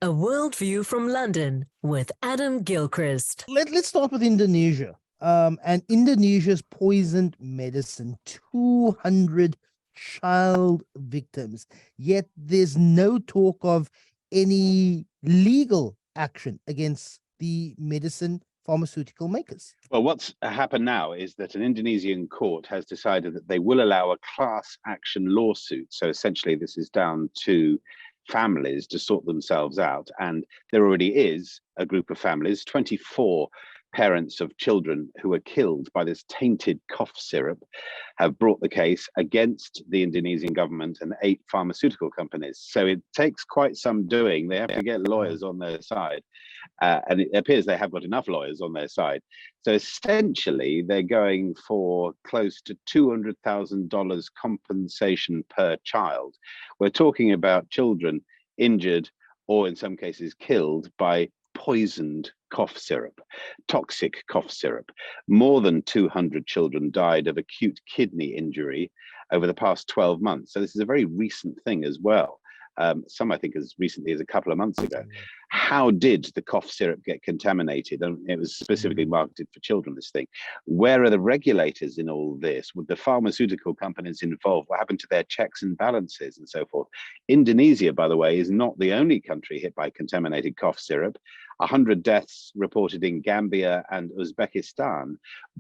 A Worldview from London with Adam Gilchrist. Let's start with Indonesia. And Indonesia's poisoned medicine, 200 child victims. Yet there's no talk of any legal action against the medicine pharmaceutical makers. Well, what's happened now is that an Indonesian court has decided that they will allow a class action lawsuit. So essentially, this is down to families to sort themselves out. And there already is a group of families, 24 parents of children who were killed by this tainted cough syrup, have brought the case against the Indonesian government and 8 pharmaceutical companies. So it takes quite some doing. They have to get lawyers on their side. And it appears they have got enough lawyers on their side. So essentially, they're going for close to $200,000 compensation per child. We're talking about children injured or in some cases killed by poisoned cough syrup, toxic cough syrup. More than 200 children died of acute kidney injury over the past 12 months. So this is a very recent thing as well. Some I think as recently as a couple of months ago. How did the cough syrup get contaminated? And it was specifically marketed for children, this thing. Where are the regulators in all this? Would the pharmaceutical companies involved? What happened to their checks and balances and so forth? Indonesia, by the way, is not the only country hit by contaminated cough syrup. 100 deaths reported in Gambia and Uzbekistan,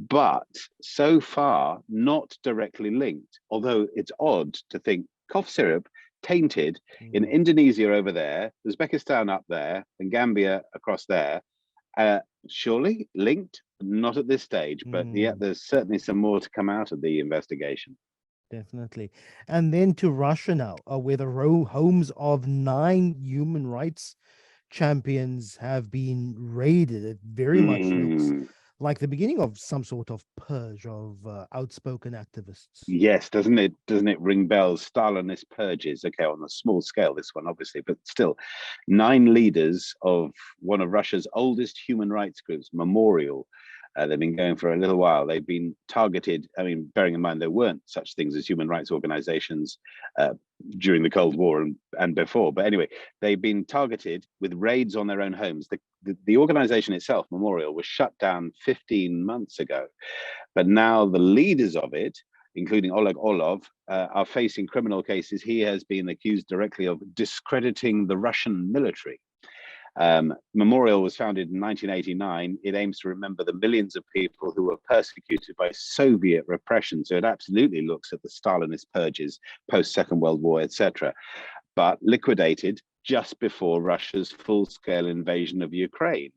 but so far not directly linked, although it's odd to think cough syrup tainted in Indonesia over there, Uzbekistan up there, and Gambia across there. Surely linked? Not at this stage, but yeah, there's certainly some more to come out of the investigation. Definitely. And then to Russia now, where the homes of 9 human rights champions have been raided. It very much looks like the beginning of some sort of purge of outspoken activists. Yes, doesn't it ring bells? Stalinist purges. Okay, on a small scale, this one obviously, but still, 9 leaders of one of Russia's oldest human rights groups, Memorial. They've been going for a little while. They've been targeted. I mean, bearing in mind there weren't such things as human rights organizations during the Cold War and before. But anyway, they've been targeted with raids on their own homes. The organization itself, Memorial, was shut down 15 months ago. But now the leaders of it, including Oleg Orlov, are facing criminal cases. He has been accused directly of discrediting the Russian military. Memorial was founded in 1989. It aims to remember the millions of people who were persecuted by Soviet repression. So it absolutely looks at the Stalinist purges, post-Second World War, etc., but liquidated just before Russia's full-scale invasion of Ukraine.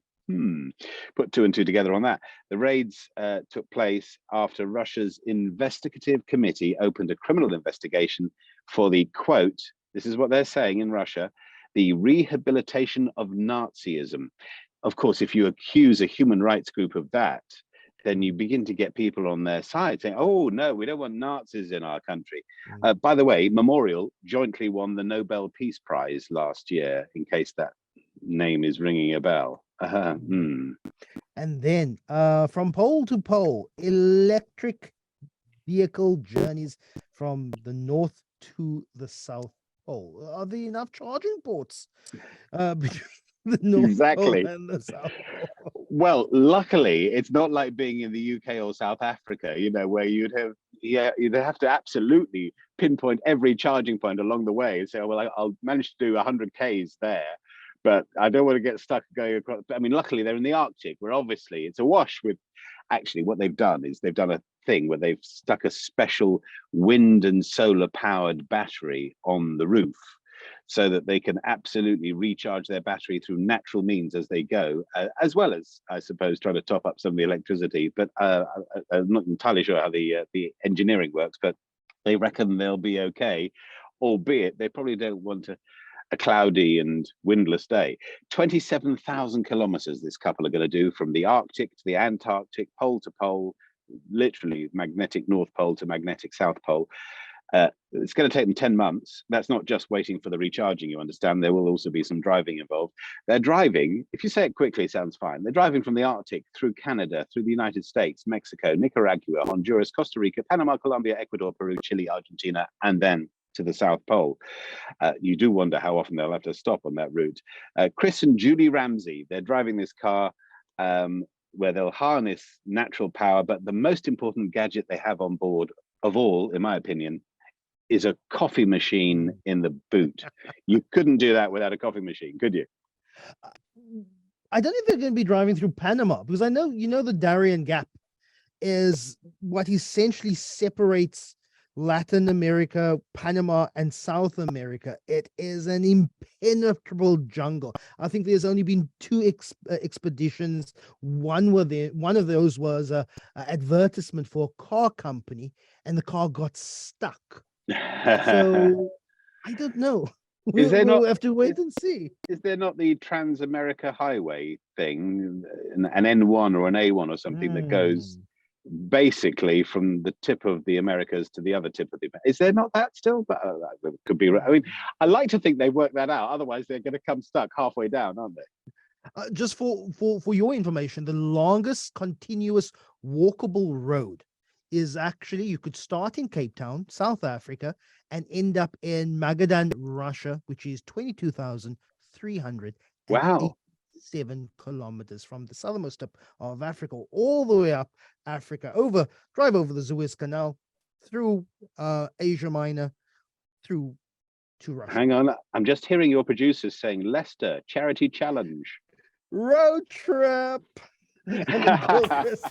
Put 2 and 2 together on that. The raids took place after Russia's investigative committee opened a criminal investigation for the, quote, this is what they're saying in Russia, the rehabilitation of Nazism. Of course, if you accuse a human rights group of that, then you begin to get people on their side saying, oh, no, we don't want Nazis in our country. By the way, Memorial jointly won the Nobel Peace Prize last year, in case that name is ringing a bell. And then from pole to pole, electric vehicle journeys from the north to the south pole. Are there enough charging ports between the North Pole and the South Pole? Well, luckily, it's not like being in the UK or South Africa, where you'd have to absolutely pinpoint every charging point along the way and say, oh, well, I'll manage to do 100 Ks there, but I don't want to get stuck going across. I mean, luckily, they're in the Arctic, where obviously it's awash with. Actually, what they've done is they've done a thing where they've stuck a special wind and solar powered battery on the roof so that they can absolutely recharge their battery through natural means as they go, as well as, I suppose, trying to top up some of the electricity. But I'm not entirely sure how the engineering works, but they reckon they'll be okay, albeit they probably don't want a cloudy and windless day. 27,000 kilometers this couple are going to do from the Arctic to the Antarctic, pole to pole, literally magnetic North Pole to magnetic South Pole. It's going to take them 10 months. That's not just waiting for the recharging, you understand. There will also be some driving involved. They're driving, if you say it quickly, it sounds fine. They're driving from the Arctic through Canada, through the United States, Mexico, Nicaragua, Honduras, Costa Rica, Panama, Colombia, Ecuador, Peru, Chile, Argentina, and then to the South Pole. You do wonder how often they'll have to stop on that route. Chris and Julie Ramsey, they're driving this car where they'll harness natural power, but the most important gadget they have on board of all, in my opinion, is a coffee machine in the boot. You couldn't do that without a coffee machine, could you? I don't know if they're going to be driving through Panama, because I know, the Darien Gap is what essentially separates Latin America, Panama, and South America. It is an impenetrable jungle. I think there's only been two expeditions. One of those was a advertisement for a car company, and the car got stuck. So I don't know. We'll have to wait and see. Is there not the Trans-America Highway thing, an N1 or an A1 or something that goes basically from the tip of the Americas to the other tip of the Americas? Is there not that still? But that could be right. I mean, I like to think they work that out. Otherwise, they're going to come stuck halfway down, aren't they? Just for your information, the longest continuous walkable road is actually, you could start in Cape Town, South Africa, and end up in Magadan, Russia, which is 22,387 kilometers from the southernmost tip of Africa, all the way up Africa, drive over the Suez Canal, through Asia Minor, through to Russia. Hang on, I'm just hearing your producers saying, Leicester, charity challenge. Road trip. Adam Gilchrist.